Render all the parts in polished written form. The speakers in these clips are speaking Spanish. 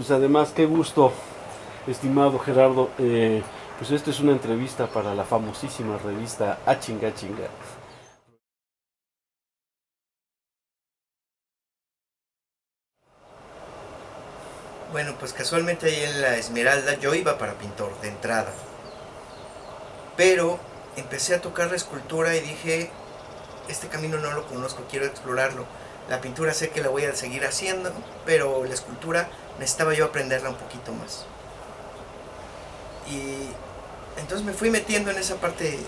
pues además, qué gusto, estimado Gerardo. Pues esta es una entrevista para la famosísima revista A Chinga Chinga. Bueno, pues casualmente ahí en la Esmeralda yo iba para pintor de entrada, pero empecé a tocar la escultura y dije, este camino no lo conozco, quiero explorarlo. La pintura sé que la voy a seguir haciendo, pero la escultura necesitaba yo aprenderla un poquito más. Y entonces me fui metiendo en esa parte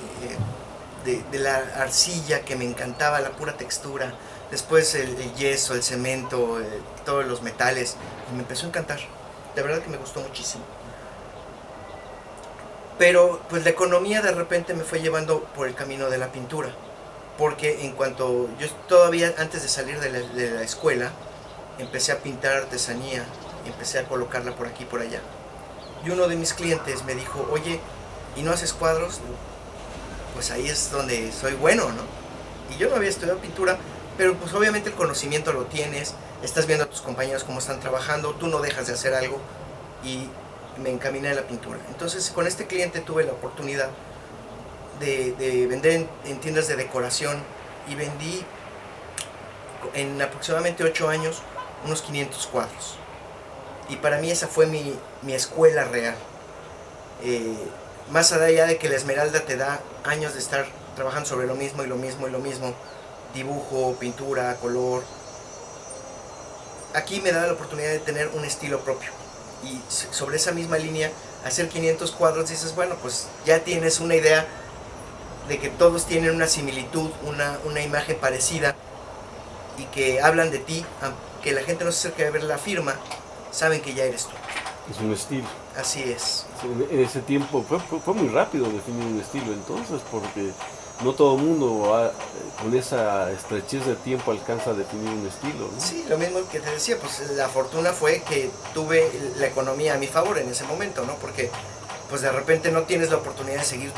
de la arcilla que me encantaba, la pura textura. Después el yeso, el cemento, todos los metales. Y me empezó a encantar. De verdad que me gustó muchísimo. Pero pues la economía de repente me fue llevando por el camino de la pintura. Porque en cuanto yo todavía antes de salir de la escuela, empecé a pintar artesanía, empecé a colocarla por aquí y por allá. Y uno de mis clientes me dijo, oye, ¿y no haces cuadros? Pues ahí es donde soy bueno, ¿no? Y yo no había estudiado pintura, pero pues obviamente el conocimiento lo tienes, estás viendo a tus compañeros cómo están trabajando, tú no dejas de hacer algo y me encaminé a la pintura. Entonces con este cliente tuve la oportunidad de vender en tiendas de decoración y vendí en aproximadamente 8 años unos 500 cuadros. Y para mí esa fue mi escuela real. Eh, Más allá de que la Esmeralda te da años de estar trabajando sobre lo mismo y lo mismo y lo mismo, dibujo, pintura, color, aquí me da la oportunidad de tener un estilo propio. Y sobre esa misma línea, hacer 500 cuadros, dices, bueno, pues ya tienes una idea de que todos tienen una similitud, una imagen parecida y que hablan de ti, aunque la gente no se acerque a ver la firma, saben que ya eres tú. Es un estilo. Así es. En ese tiempo fue muy rápido definir un estilo entonces, porque no todo el mundo con esa estrechez de tiempo alcanza a definir un estilo, ¿no? Sí, lo mismo que te decía, pues la fortuna fue que tuve la economía a mi favor en ese momento, ¿no? Porque pues de repente no tienes la oportunidad de seguir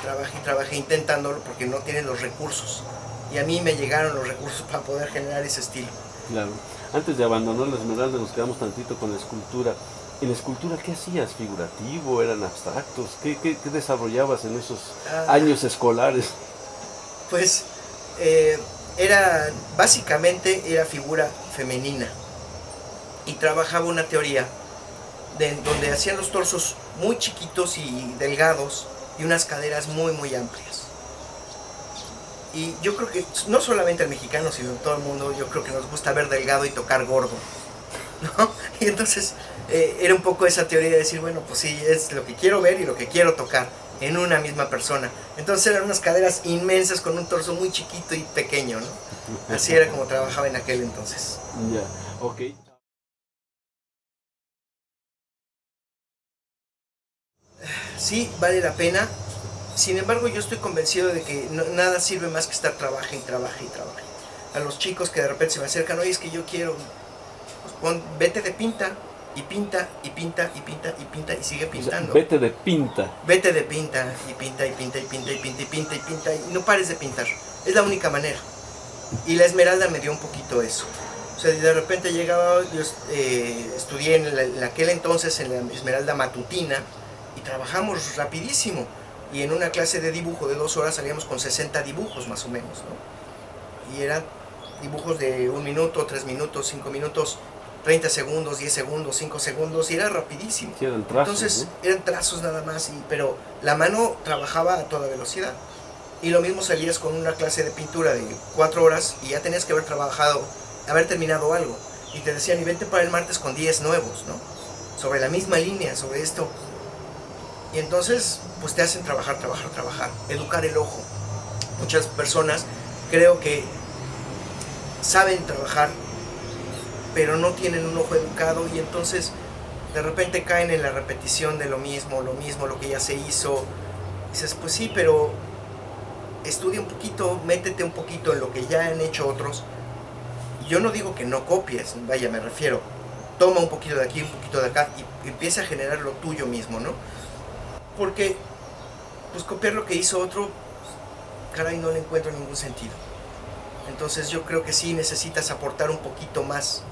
trabajé intentándolo porque no tienes los recursos. Y a mí me llegaron los recursos para poder generar ese estilo. Claro. Antes de abandonar la Esmeralda nos quedamos tantito con la escultura. ¿En la escultura qué hacías? ¿Figurativo? ¿Eran abstractos? ¿Qué desarrollabas en esos años escolares? Pues básicamente era figura femenina y trabajaba una teoría donde hacían los torsos muy chiquitos y delgados y unas caderas muy muy amplias. Y yo creo que no solamente al mexicano, sino a todo el mundo, yo creo que nos gusta ver delgado y tocar gordo, ¿no? Y entonces era un poco esa teoría de decir, bueno, pues sí, es lo que quiero ver y lo que quiero tocar en una misma persona. Entonces eran unas caderas inmensas con un torso muy chiquito y pequeño, ¿no? Así era como trabajaba en aquel entonces. Ya, ok. Sí, vale la pena. Sin embargo, yo estoy convencido de que nada sirve más que estar trabaje y trabaje y trabaje. A los chicos que de repente se me acercan, oye, es que yo quiero, pues vete de pinta, y pinta, y pinta, y pinta, y pinta, y sigue pintando. O sea, vete de pinta. Vete de pinta, y pinta, y pinta, y pinta, y pinta, y pinta, y pinta, y no pares de pintar. Es la única manera. Y la Esmeralda me dio un poquito eso. O sea, de repente llegaba, yo estudié en aquel entonces en la Esmeralda matutina, y trabajamos rapidísimo. Y en una clase de dibujo de 2 horas salíamos con 60 dibujos más o menos, ¿no? Y eran dibujos de 1 minuto, 3 minutos, 5 minutos, 30 segundos, 10 segundos, 5 segundos, y era rapidísimo. Sí, eran trazos, entonces, ¿no? eran trazos nada más, pero la mano trabajaba a toda velocidad. Y lo mismo salías con una clase de pintura de 4 horas y ya tenías que haber trabajado, haber terminado algo. Y te decían, y vente para el martes con 10 nuevos, ¿no? Sobre la misma línea, sobre esto. Y entonces, pues te hacen trabajar, trabajar, trabajar, educar el ojo. Muchas personas creo que saben trabajar, pero no tienen un ojo educado y entonces de repente caen en la repetición de lo mismo, lo que ya se hizo. Y dices, pues sí, pero estudia un poquito, métete un poquito en lo que ya han hecho otros. Y yo no digo que no copies, vaya, me refiero, toma un poquito de aquí, un poquito de acá y empieza a generar lo tuyo mismo, ¿no? Porque, pues copiar lo que hizo otro, caray, no le encuentro ningún sentido. Entonces yo creo que sí necesitas aportar un poquito más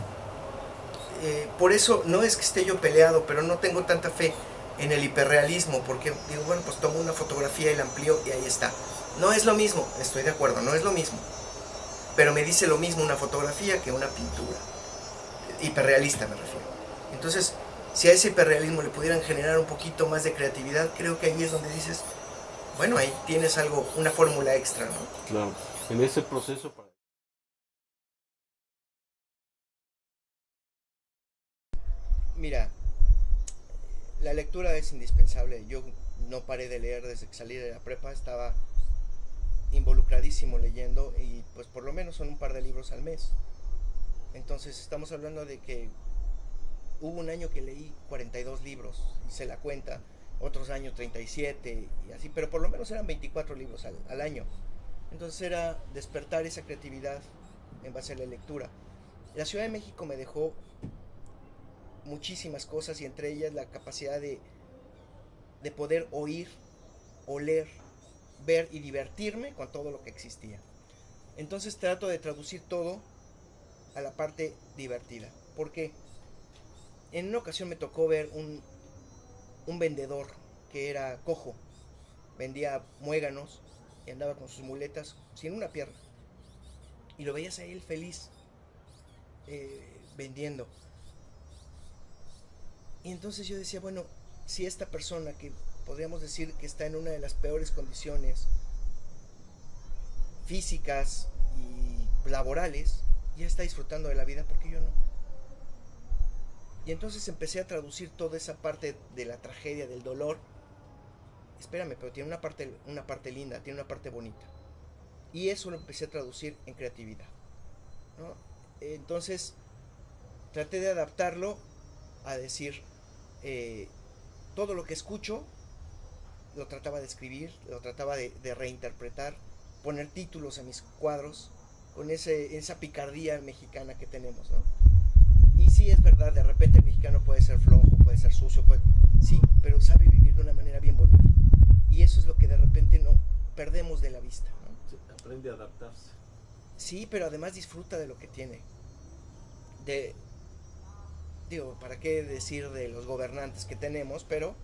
por eso no es que esté yo peleado, pero no tengo tanta fe en el hiperrealismo, porque digo, bueno, pues tomo una fotografía y la amplío y ahí está. No es lo mismo, estoy de acuerdo, no es lo mismo, pero me dice lo mismo una fotografía que una pintura. Hiperrealista me refiero. Entonces, si a ese hiperrealismo le pudieran generar un poquito más de creatividad, creo que ahí es donde dices, bueno, ahí tienes algo, una fórmula extra, ¿no? Claro, en ese proceso. Mira, la lectura es indispensable. Yo no paré de leer desde que salí de la prepa, estaba involucradísimo leyendo y pues por lo menos son un par de libros al mes. Entonces estamos hablando de que hubo un año que leí 42 libros, hice la cuenta, otros años 37 y así, pero por lo menos eran 24 libros al año. Entonces era despertar esa creatividad en base a la lectura. La Ciudad de México me dejó muchísimas cosas y entre ellas la capacidad de poder oír, oler, ver y divertirme con todo lo que existía. Entonces trato de traducir todo a la parte divertida. Porque en una ocasión me tocó ver un vendedor que era cojo, vendía muéganos y andaba con sus muletas sin una pierna. Y lo veías a él feliz vendiendo. Y entonces yo decía, bueno, si esta persona que podríamos decir que está en una de las peores condiciones físicas y laborales, ya está disfrutando de la vida, ¿por qué yo no? Y entonces empecé a traducir toda esa parte de la tragedia, del dolor. Espérame, pero tiene una parte linda, tiene una parte bonita. Y eso lo empecé a traducir en creatividad, ¿no? Entonces traté de adaptarlo a decir, eh, todo lo que escucho lo trataba de escribir, lo trataba de reinterpretar, poner títulos a mis cuadros con esa picardía mexicana que tenemos, ¿no? Y sí es verdad, de repente el mexicano puede ser flojo, puede ser sucio, sí, pero sabe vivir de una manera bien bonita. Y eso es lo que de repente no perdemos de la vista, ¿no? Sí, aprende a adaptarse. Sí, pero además disfruta de lo que tiene. De, digo, ¿para qué decir de los gobernantes que tenemos? Pero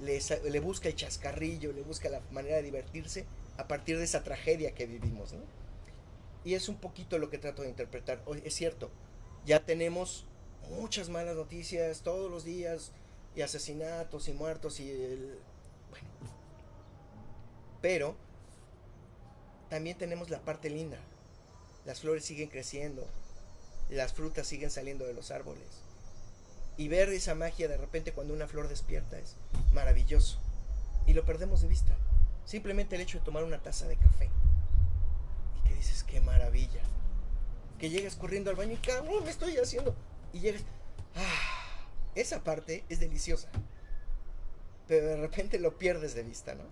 le busca el chascarrillo, le busca la manera de divertirse a partir de esa tragedia que vivimos, ¿no? Y es un poquito lo que trato de interpretar. Es cierto, ya tenemos muchas malas noticias todos los días, y asesinatos y muertos bueno, pero también tenemos la parte linda. Las flores siguen creciendo, las frutas siguen saliendo de los árboles. Y ver esa magia de repente cuando una flor despierta es maravilloso. Y lo perdemos de vista. Simplemente el hecho de tomar una taza de café. Y que dices, qué maravilla. Que llegas corriendo al baño y cabrón, me estoy haciendo. Y llegas, esa parte es deliciosa. Pero de repente lo pierdes de vista, ¿no?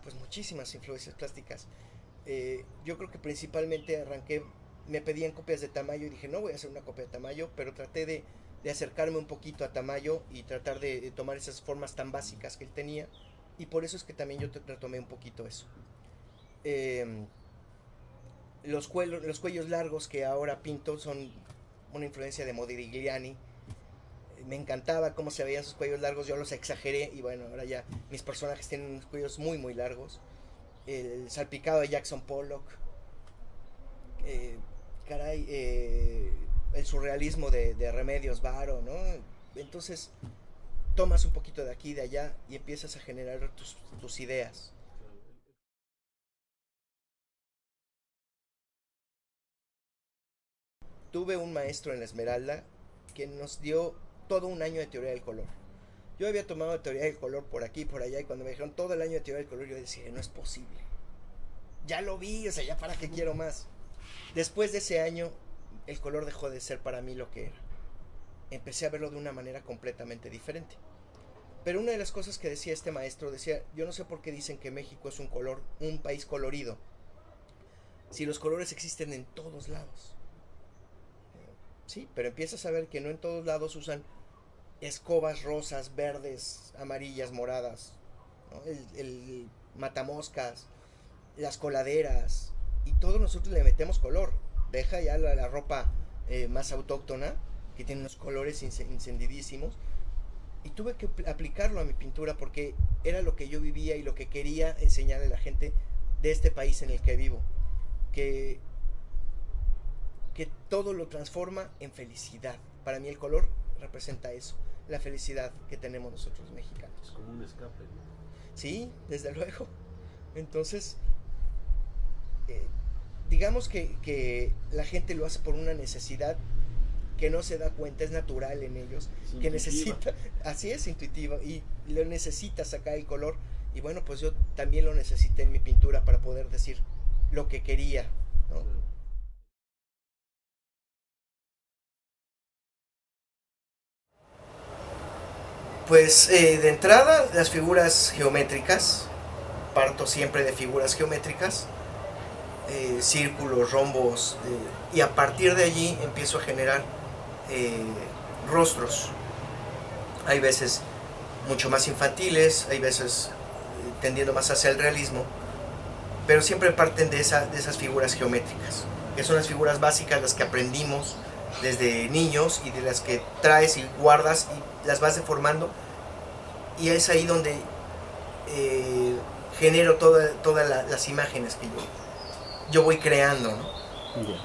Pues muchísimas influencias plásticas. Yo creo que principalmente arranqué, me pedían copias de Tamayo y dije, no voy a hacer una copia de Tamayo, pero traté de acercarme un poquito a Tamayo y tratar de tomar esas formas tan básicas que él tenía. Y por eso es que también yo retomé un poquito eso. Eh, los cuellos largos que ahora pinto son una influencia de Modigliani. Me encantaba cómo se veían sus cuellos largos, yo los exageré y bueno, ahora ya mis personajes tienen unos cuellos muy muy largos. El salpicado de Jackson Pollock, eh, caray, el surrealismo de Remedios Varo, ¿no? Entonces tomas un poquito de aquí y de allá y empiezas a generar tus ideas. Tuve un maestro en la Esmeralda que nos dio todo un año de teoría del color. Yo había tomado teoría del color por aquí y por allá y cuando me dijeron todo el año de teoría del color yo decía, no es posible. Ya lo vi, o sea, ya para qué quiero más. Después de ese año, el color dejó de ser para mí lo que era. Empecé a verlo de una manera completamente diferente. Pero una de las cosas que decía este maestro, decía, yo no sé por qué dicen que México es un país colorido, si los colores existen en todos lados. Sí, pero empiezas a ver que no en todos lados usan escobas rosas, verdes, amarillas, moradas, ¿no? el matamoscas, las coladeras, y todos nosotros le metemos color. Deja ya la ropa más autóctona, que tiene unos colores encendidísimos, y tuve que aplicarlo a mi pintura porque era lo que yo vivía y lo que quería enseñarle a la gente de este país en el que vivo, que, que todo lo transforma en felicidad. Para mí el color representa eso, la felicidad que tenemos nosotros mexicanos. Es como un escape, ¿no? Sí, desde luego. Entonces, eh, digamos que la gente lo hace por una necesidad que no se da cuenta, es natural en ellos, Es que intuitiva. necesita, así es, intuitiva, y lo necesita sacar el color. Y bueno, pues yo también lo necesité en mi pintura para poder decir lo que quería, ¿no? Pues de entrada, las figuras geométricas, parto siempre de figuras geométricas, círculos, rombos, y a partir de allí empiezo a generar eh, rostros. Hay veces mucho más infantiles, hay veces tendiendo más hacia el realismo, pero siempre parten de esas figuras geométricas, que son las figuras básicas, las que aprendimos desde niños y de las que traes y guardas y las vas deformando, y es ahí donde genero todas las imágenes que yo voy creando, ¿no? Ya.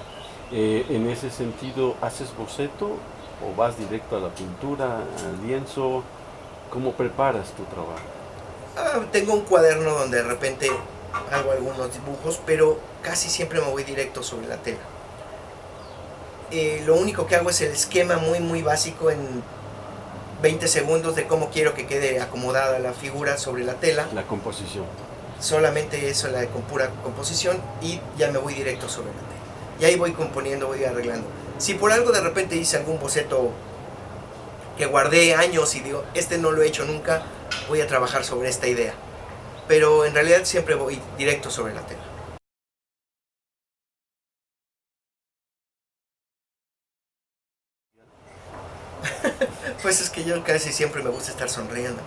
En ese sentido, ¿haces boceto o vas directo a la pintura, al lienzo? ¿Cómo preparas tu trabajo? Tengo un cuaderno donde de repente hago algunos dibujos, pero casi siempre me voy directo sobre la tela. Lo único que hago es el esquema muy básico en 20 segundos de cómo quiero que quede acomodada la figura sobre la tela. La composición. Solamente eso, con pura composición, y ya me voy directo sobre la tela. Y ahí voy componiendo, voy arreglando. Si por algo de repente hice algún boceto que guardé años y digo, este no lo he hecho nunca, voy a trabajar sobre esta idea. Pero en realidad siempre voy directo sobre la tela. Pues es que yo casi siempre me gusta estar sonriendo.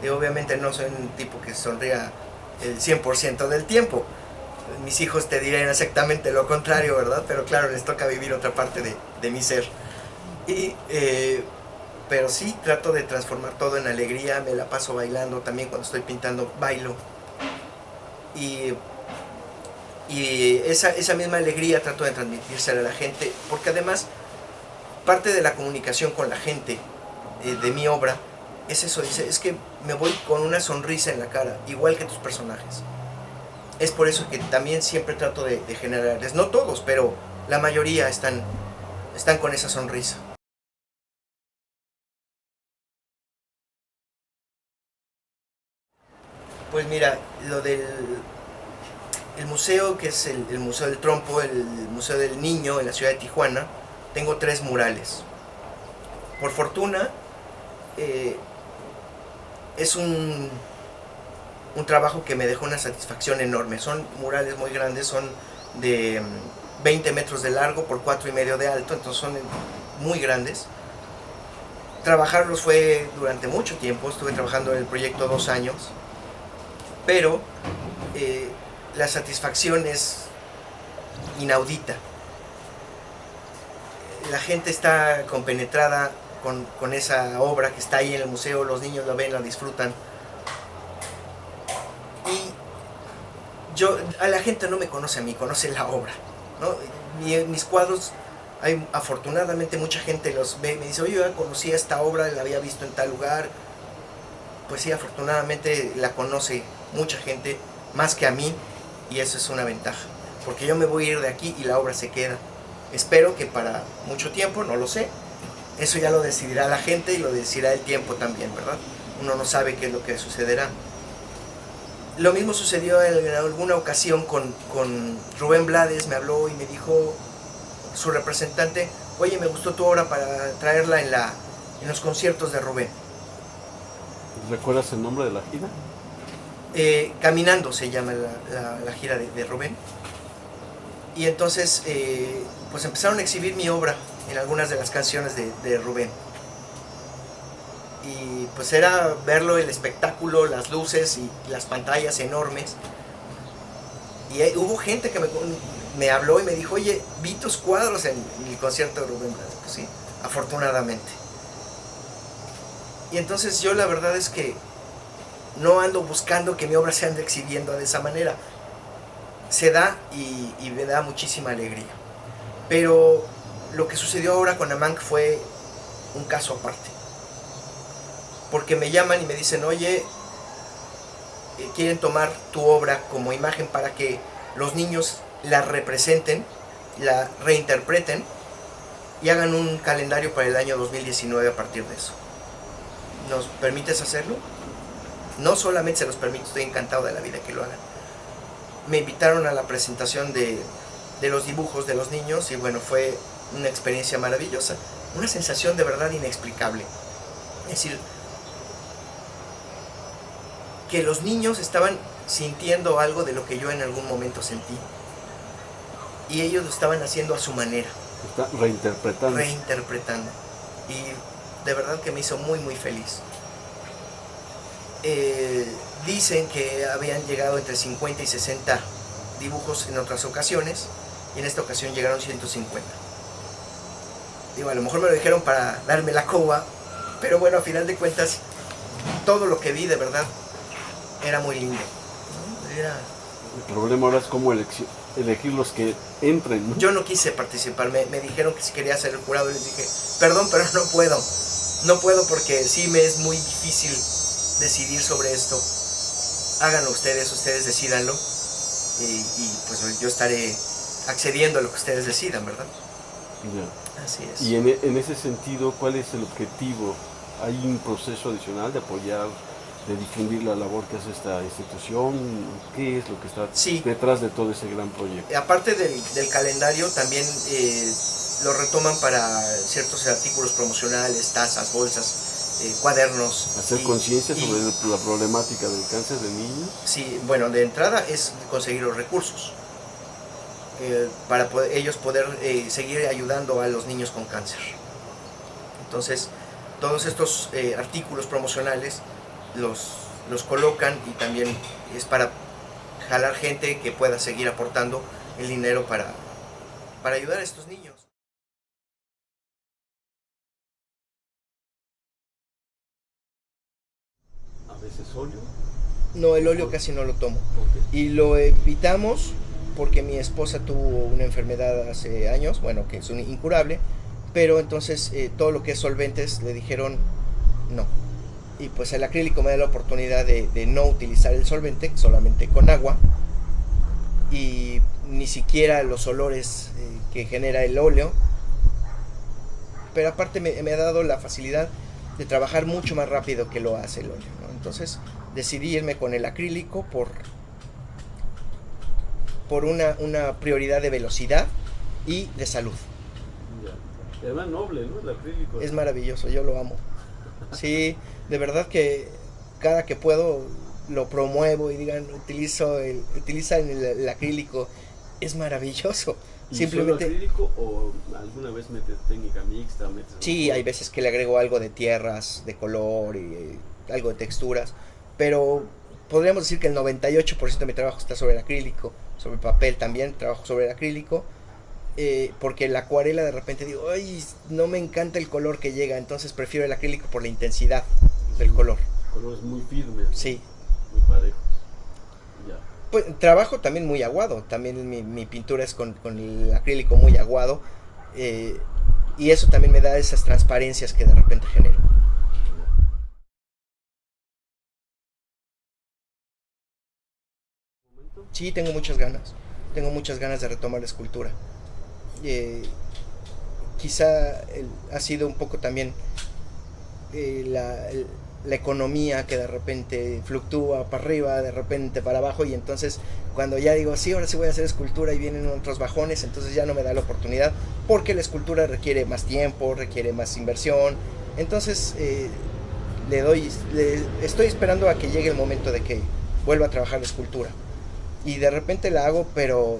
Y obviamente no soy un tipo que sonría el 100% del tiempo. Mis hijos te dirán exactamente lo contrario, ¿verdad? Pero claro, les toca vivir otra parte de mi ser. Y, pero sí, trato de transformar todo en alegría, me la paso bailando, también cuando estoy pintando bailo. Y esa misma alegría trato de transmitírsela a la gente, porque además parte de la comunicación con la gente de mi obra es eso, dice, es que me voy con una sonrisa en la cara, igual que tus personajes. Es por eso que también siempre trato de generarles, no todos, pero la mayoría están con esa sonrisa. Pues mira, lo del el museo, que es el Museo del Trompo, el Museo del Niño en la ciudad de Tijuana, tengo 3 murales. Por fortuna, es un trabajo que me dejó una satisfacción enorme. Son murales muy grandes, son de 20 metros de largo por 4,5 de alto, entonces son muy grandes. Trabajarlos fue durante mucho tiempo, estuve trabajando en el proyecto 2 años, pero la satisfacción es inaudita. La gente está compenetrada con esa obra que está ahí en el museo, los niños la ven, la disfrutan. Y a la gente no me conoce a mí, conoce la obra, ¿no? Mis cuadros, afortunadamente mucha gente los ve, me dice, oye, yo conocía esta obra, la había visto en tal lugar. Pues sí, afortunadamente la conoce mucha gente, más que a mí, y eso es una ventaja, porque yo me voy a ir de aquí y la obra se queda. Espero que para mucho tiempo, no lo sé. Eso ya lo decidirá la gente y lo decidirá el tiempo también, ¿verdad? Uno no sabe qué es lo que sucederá. Lo mismo sucedió en alguna ocasión con Rubén Blades, me habló y me dijo su representante, oye, me gustó tu obra para traerla en los conciertos de Rubén. ¿Recuerdas el nombre de la gira? Caminando se llama la gira de Rubén. Y entonces pues empezaron a exhibir mi obra en algunas de las canciones de Rubén. Y pues era verlo, el espectáculo, las luces y las pantallas enormes. Y hubo gente que me habló y me dijo, oye, vi tus cuadros en el concierto de Rubén Blades. Pues sí, afortunadamente. Y entonces yo la verdad es que no ando buscando que mi obra se ande exhibiendo de esa manera. Se da y me da muchísima alegría. Pero lo que sucedió ahora con Amanc fue un caso aparte. Porque me llaman y me dicen, oye, quieren tomar tu obra como imagen para que los niños la representen, la reinterpreten y hagan un calendario para el año 2019 a partir de eso. ¿Nos permites hacerlo? No solamente se los permito, estoy encantado de la vida que lo hagan. Me invitaron a la presentación de los dibujos de los niños y bueno, fue una experiencia maravillosa, una sensación de verdad inexplicable. Es decir, que los niños estaban sintiendo algo de lo que yo en algún momento sentí y ellos lo estaban haciendo a su manera. Está reinterpretando. Reinterpretando. Y de verdad que me hizo muy muy feliz. Dicen que habían llegado entre 50 y 60 dibujos en otras ocasiones y en esta ocasión llegaron 150. Digo, a lo mejor me lo dijeron para darme la coba, pero bueno, a final de cuentas todo lo que vi de verdad era muy lindo, ¿no? El problema ahora es cómo elegir los que entren, ¿no? Yo no quise participar, me dijeron que si quería ser el jurado y les dije, perdón, pero no puedo. No puedo porque sí me es muy difícil decidir sobre esto. Háganlo ustedes decídanlo y pues yo estaré accediendo a lo que ustedes decidan, ¿verdad? Ya. Así es. Y en ese sentido, ¿cuál es el objetivo? ¿Hay un proceso adicional de apoyar, de difundir la labor que hace esta institución? ¿Qué es lo que está detrás de todo ese gran proyecto? Aparte del calendario, también lo retoman para ciertos artículos promocionales, tazas, bolsas, cuadernos. ¿Hacer conciencia sobre la problemática del cáncer de niños? Sí, bueno, de entrada es conseguir los recursos para ellos poder seguir ayudando a los niños con cáncer. Entonces, todos estos artículos promocionales los colocan y también es para jalar gente que pueda seguir aportando el dinero para ayudar a estos niños. ¿A veces óleo? No, el óleo casi no lo tomo. Okay. Y lo evitamos porque mi esposa tuvo una enfermedad hace años, bueno, que es incurable, pero entonces todo lo que es solventes le dijeron no. Y pues el acrílico me da la oportunidad de no utilizar el solvente, solamente con agua, y ni siquiera los olores que genera el óleo. Pero aparte me ha dado la facilidad de trabajar mucho más rápido que lo hace el óleo, ¿no? Entonces decidí irme con el acrílico por una prioridad de velocidad y de salud. Ya. Y además noble, ¿no? El acrílico. Es maravilloso, yo lo amo. Sí, de verdad que cada que puedo lo promuevo y digan, utiliza el acrílico, es maravilloso. ¿Y simplemente solo acrílico o alguna vez metes técnica mixta? Sí, hay veces que le agrego algo de tierras, de color y algo de texturas, pero podríamos decir que el 98% de mi trabajo está sobre el acrílico, sobre papel también trabajo sobre el acrílico, porque la acuarela de repente digo, ay, no me encanta el color que llega, entonces prefiero el acrílico por la intensidad del color. El color es muy firme. Sí. Muy parejo. Ya. Pues trabajo también muy aguado, también mi pintura es con el acrílico muy aguado, y eso también me da esas transparencias que de repente genero. Sí, tengo muchas ganas de retomar la escultura. Quizá ha sido un poco también la economía que de repente fluctúa para arriba, de repente para abajo, y entonces cuando ya digo, sí, ahora sí voy a hacer escultura y vienen otros bajones, entonces ya no me da la oportunidad, porque la escultura requiere más tiempo, requiere más inversión, entonces estoy esperando a que llegue el momento de que vuelva a trabajar la escultura. Y de repente la hago, pero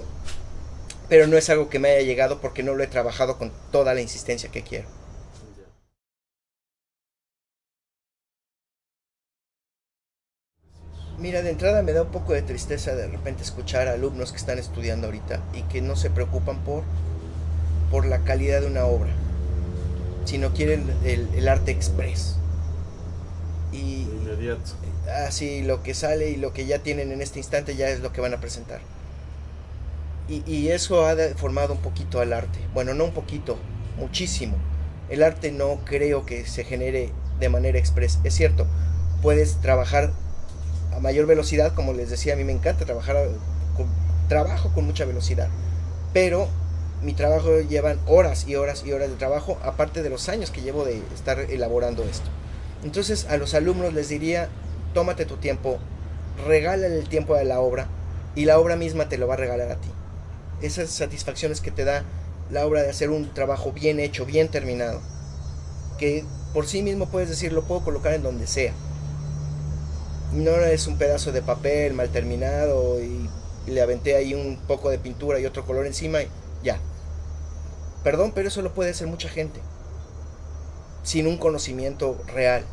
no es algo que me haya llegado porque no lo he trabajado con toda la insistencia que quiero. Mira, de entrada me da un poco de tristeza de repente escuchar a alumnos que están estudiando ahorita y que no se preocupan por la calidad de una obra, sino quieren el arte express. Y inmediato. Así lo que sale y lo que ya tienen en este instante ya es lo que van a presentar. Y eso ha deformado un poquito al arte. Bueno, no un poquito, muchísimo. El arte no creo que se genere de manera express. Es cierto, puedes trabajar a mayor velocidad, como les decía, a mí me encanta trabajo con mucha velocidad, pero mi trabajo llevan horas y horas y horas de trabajo, aparte de los años que llevo de estar elaborando esto. Entonces a los alumnos les diría, tómate tu tiempo, regálale el tiempo a la obra y la obra misma te lo va a regalar a ti. Esas satisfacciones que te da la obra de hacer un trabajo bien hecho, bien terminado, que por sí mismo puedes decir, lo puedo colocar en donde sea. No es un pedazo de papel mal terminado y le aventé ahí un poco de pintura y otro color encima y ya. Perdón, pero eso lo puede hacer mucha gente sin un conocimiento real.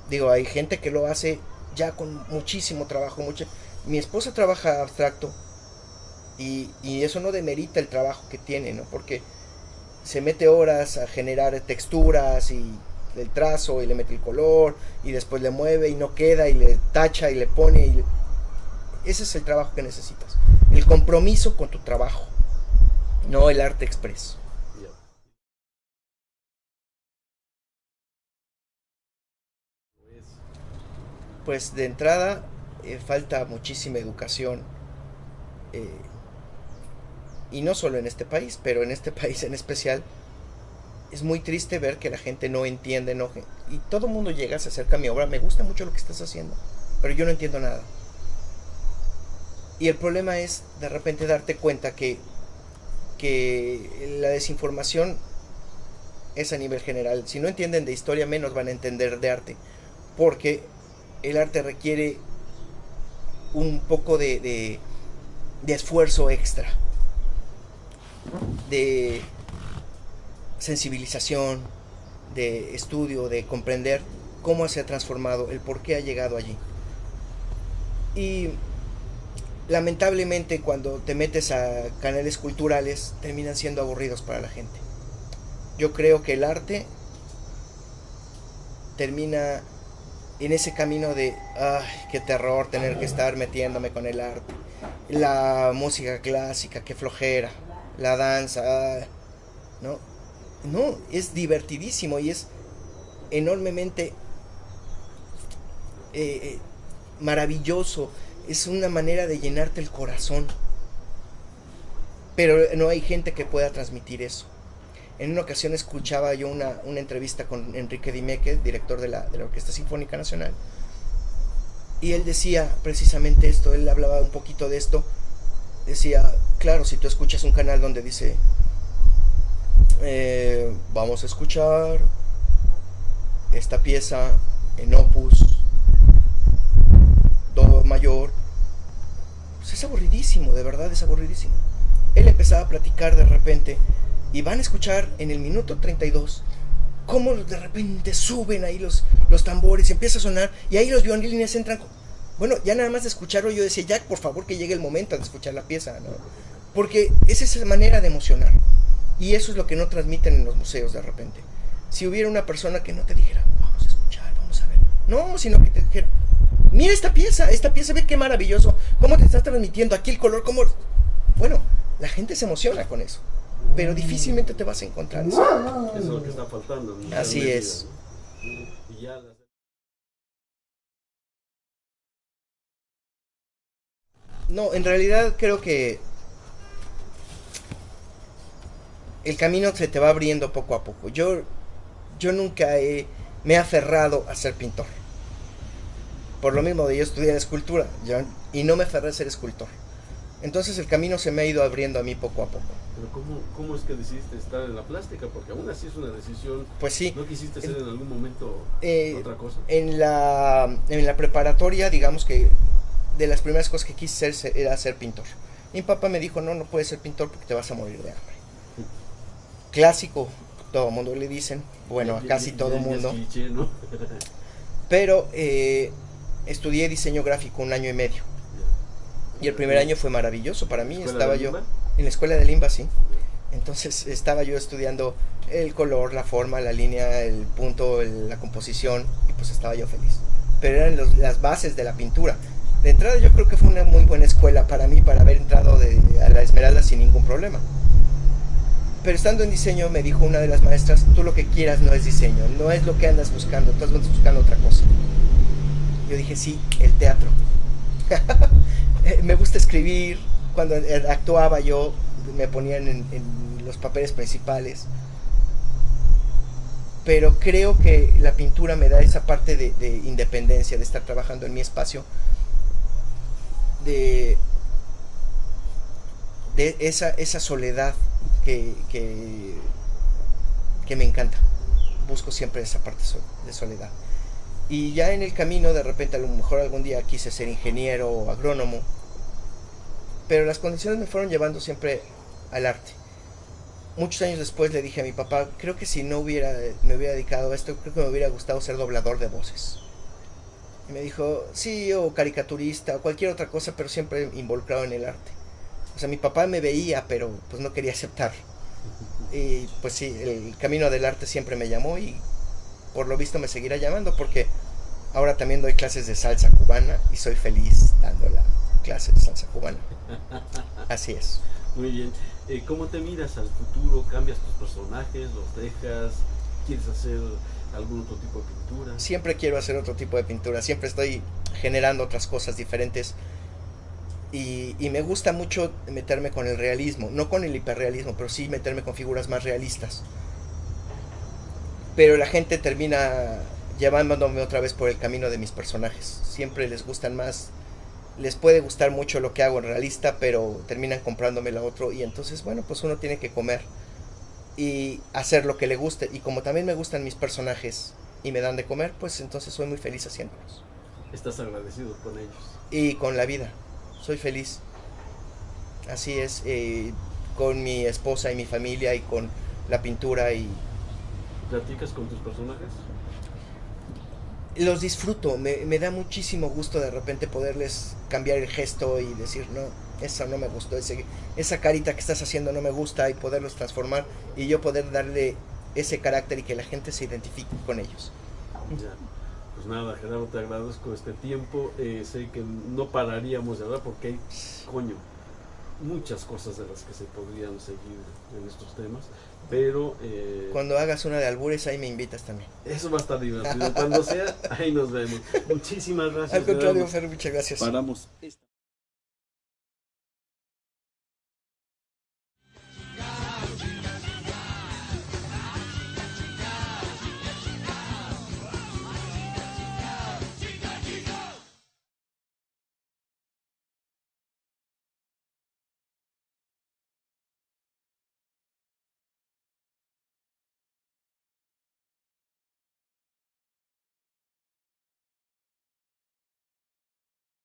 Digo, hay gente que lo hace ya con muchísimo trabajo. Mi esposa trabaja abstracto y eso no demerita el trabajo que tiene, ¿no? Porque se mete horas a generar texturas y el trazo y le mete el color y después le mueve y no queda y le tacha y le pone ese es el trabajo que necesitas, el compromiso con tu trabajo, no el arte express. Pues de entrada falta muchísima educación, eh, y no solo en este país, pero en este país en especial. Es muy triste ver que la gente no entiende, y todo el mundo llega, se acerca a mi obra, me gusta mucho lo que estás haciendo, pero yo no entiendo nada. Y el problema es de repente darte cuenta que la desinformación es a nivel general. Si no entienden de historia, menos van a entender de arte, porque el arte requiere un poco de esfuerzo extra, de sensibilización, de estudio, de comprender cómo se ha transformado, el por qué ha llegado allí. Y lamentablemente cuando te metes a canales culturales terminan siendo aburridos para la gente. Yo creo que el arte termina en ese camino de ay, qué terror tener que estar metiéndome con el arte. La música clásica, qué flojera. La danza, ¿no? No, es divertidísimo y es enormemente maravilloso. Es una manera de llenarte el corazón. Pero no hay gente que pueda transmitir eso. En una ocasión escuchaba yo una entrevista con Enrique Dimeque, director de la Orquesta Sinfónica Nacional, y él decía precisamente esto, él hablaba un poquito de esto, decía, claro, si tú escuchas un canal donde dice, vamos a escuchar esta pieza en opus do mayor, pues es aburridísimo, de verdad es aburridísimo. Él empezaba a platicar de repente y van a escuchar en el minuto 32 cómo de repente suben ahí los tambores y empieza a sonar y ahí los violines entran. Bueno, ya nada más de escucharlo yo decía, ya por favor que llegue el momento de escuchar la pieza, ¿no? Porque es esa manera de emocionar y eso es lo que no transmiten en los museos de repente. Si hubiera una persona que no te dijera, vamos a escuchar, vamos a ver, no, sino que te dijera, mira esta pieza, ve qué maravilloso, cómo te estás transmitiendo aquí el color, cómo... Bueno, la gente se emociona con eso, pero difícilmente te vas a encontrar eso. Eso es lo que está faltando. Así es. Y ya No, en realidad creo que el camino se te va abriendo poco a poco. Yo nunca me he aferrado a ser pintor. Por lo mismo de yo estudié escultura y no me aferré a ser escultor. Entonces el camino se me ha ido abriendo a mí poco a poco. Pero ¿cómo es que decidiste estar en la plástica? Porque aún así es una decisión. Pues sí. ¿No quisiste ser en algún momento otra cosa? En la preparatoria, digamos que de las primeras cosas que quise ser era ser pintor. Mi papá me dijo, no puedes ser pintor porque te vas a morir de hambre. Clásico, todo el mundo le dicen, bueno, a casi todo el mundo. Cliché, ¿no? Pero Estudié diseño gráfico 1 año y medio. Y el primer año fue maravilloso para mí. Estaba yo en la escuela de Limba, sí. Entonces estaba yo estudiando el color, la forma, la línea, el punto, la composición, y pues estaba yo feliz. Pero eran las bases de la pintura. De entrada yo creo que fue una muy buena escuela para mí, para haber entrado a la Esmeralda sin ningún problema. Pero estando en diseño me dijo una de las maestras, tú lo que quieras no es diseño, no es lo que andas buscando, tú andas buscando otra cosa. Yo dije, sí, el teatro. Me gusta escribir, cuando actuaba yo me ponían en los papeles principales. Pero creo que la pintura me da esa parte de independencia, de estar trabajando en mi espacio, de esa soledad que me encanta. Busco siempre esa parte de soledad. Y ya en el camino, de repente, a lo mejor algún día quise ser ingeniero o agrónomo, pero las condiciones me fueron llevando siempre al arte. Muchos años después le dije a mi papá, creo que si no me hubiera dedicado a esto, creo que me hubiera gustado ser doblador de voces. Y me dijo, sí, o caricaturista, o cualquier otra cosa, pero siempre involucrado en el arte. O sea, mi papá me veía, pero pues no quería aceptar. Y pues sí, el camino del arte siempre me llamó y por lo visto me seguirá llamando, porque ahora también doy clases de salsa cubana y soy feliz dando la clase de salsa cubana. Así es. Muy bien. ¿Cómo te miras al futuro? ¿Cambias tus personajes? ¿Los dejas? ¿Quieres hacer algún otro tipo de pintura? Siempre quiero hacer otro tipo de pintura. Siempre estoy generando otras cosas diferentes. Y me gusta mucho meterme con el realismo. No con el hiperrealismo, pero sí meterme con figuras más realistas. Pero la gente termina llevándome otra vez por el camino de mis personajes. Siempre les gustan más. Les puede gustar mucho lo que hago en realista, pero terminan comprándome la otro. Y entonces, bueno, pues uno tiene que comer y hacer lo que le guste. Y como también me gustan mis personajes y me dan de comer, pues entonces soy muy feliz haciéndolos. ¿Estás agradecido con ellos? Y con la vida. Soy feliz. Así es. Con mi esposa y mi familia y con la pintura. Y ¿platicas con tus personajes? Los disfruto, me da muchísimo gusto de repente poderles cambiar el gesto y decir, no, eso no me gustó, esa carita que estás haciendo no me gusta, y poderlos transformar y yo poder darle ese carácter y que la gente se identifique con ellos. Ya. Pues nada, Gerardo, te agradezco este tiempo. Sé que no pararíamos de hablar porque hay, muchas cosas de las que se podrían seguir en estos temas. Pero cuando hagas una de albures, ahí me invitas también. Eso va a estar divertido. Cuando sea, ahí nos vemos. Muchísimas gracias. Al contrario, Fer, muchas gracias. Paramos.